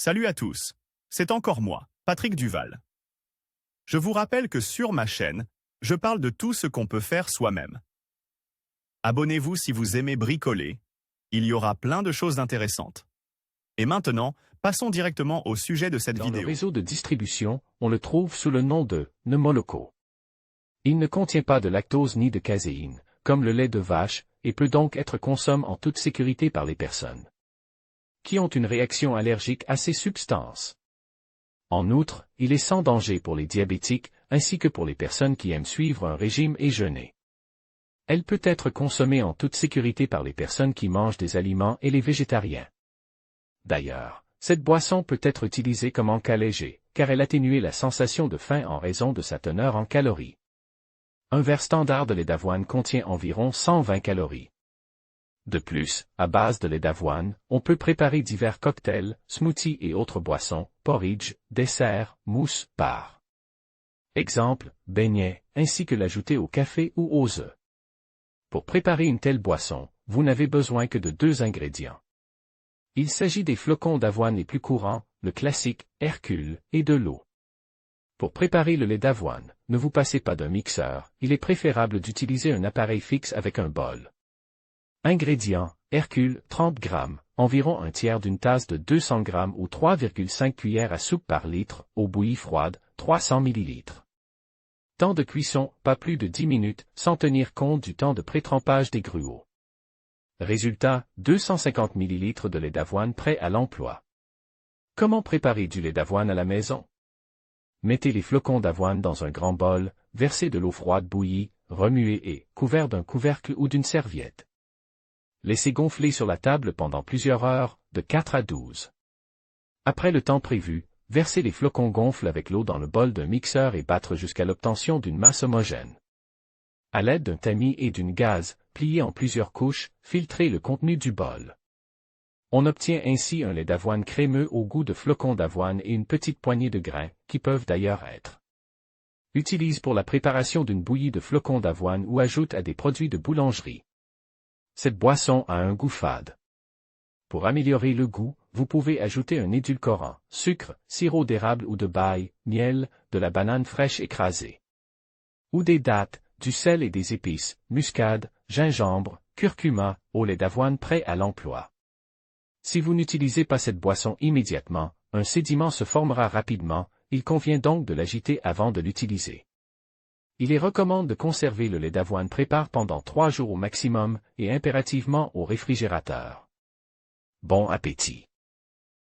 Salut à tous, c'est encore moi, Patrick Duval. Je vous rappelle que sur ma chaîne, je parle de tout ce qu'on peut faire soi-même. Abonnez-vous si vous aimez bricoler, il y aura plein de choses intéressantes. Et maintenant, passons directement au sujet de cette vidéo. Dans le réseau de distribution, on le trouve sous le nom de Nemoloco. Il ne contient pas de lactose ni de caséine, comme le lait de vache, et peut donc être consommé en toute sécurité par les personnes qui ont une réaction allergique à ces substances. En outre, il est sans danger pour les diabétiques, ainsi que pour les personnes qui aiment suivre un régime et jeûner. Elle peut être consommée en toute sécurité par les personnes qui mangent des aliments et les végétariens. D'ailleurs, cette boisson peut être utilisée comme encas léger, car elle atténue la sensation de faim en raison de sa teneur en calories. Un verre standard de lait d'avoine contient environ 120 calories. De plus, à base de lait d'avoine, on peut préparer divers cocktails, smoothies et autres boissons, porridge, desserts, mousses, par exemple, beignets, ainsi que l'ajouter au café ou aux œufs. Pour préparer une telle boisson, vous n'avez besoin que de 2 ingrédients. Il s'agit des flocons d'avoine les plus courants, le classique, Hercule, et de l'eau. Pour préparer le lait d'avoine, ne vous passez pas d'un mixeur, il est préférable d'utiliser un appareil fixe avec un bol. Ingrédients, Hercule, 30 g, environ un tiers d'une tasse de 200 g ou 3,5 cuillères à soupe par litre, eau bouillie froide, 300 ml. Temps de cuisson, pas plus de 10 minutes, sans tenir compte du temps de pré-trempage des gruaux. Résultat, 250 ml de lait d'avoine prêt à l'emploi. Comment préparer du lait d'avoine à la maison? Mettez les flocons d'avoine dans un grand bol, versez de l'eau froide bouillie, remuez et, couvert d'un couvercle ou d'une serviette. Laissez gonfler sur la table pendant plusieurs heures, de 4 à 12. Après le temps prévu, versez les flocons gonfles avec l'eau dans le bol d'un mixeur et battre jusqu'à l'obtention d'une masse homogène. À l'aide d'un tamis et d'une gaze, pliée en plusieurs couches, filtrez le contenu du bol. On obtient ainsi un lait d'avoine crémeux au goût de flocons d'avoine et une petite poignée de grains, qui peuvent d'ailleurs être utilisés pour la préparation d'une bouillie de flocons d'avoine ou ajoute à des produits de boulangerie. Cette boisson a un goût fade. Pour améliorer le goût, vous pouvez ajouter un édulcorant, sucre, sirop d'érable ou de baille, miel, de la banane fraîche écrasée, ou des dattes, du sel et des épices, muscade, gingembre, curcuma, au lait d'avoine prêt à l'emploi. Si vous n'utilisez pas cette boisson immédiatement, un sédiment se formera rapidement, il convient donc de l'agiter avant de l'utiliser. Il est recommandé de conserver le lait d'avoine prépare pendant 3 jours au maximum, et impérativement au réfrigérateur. Bon appétit!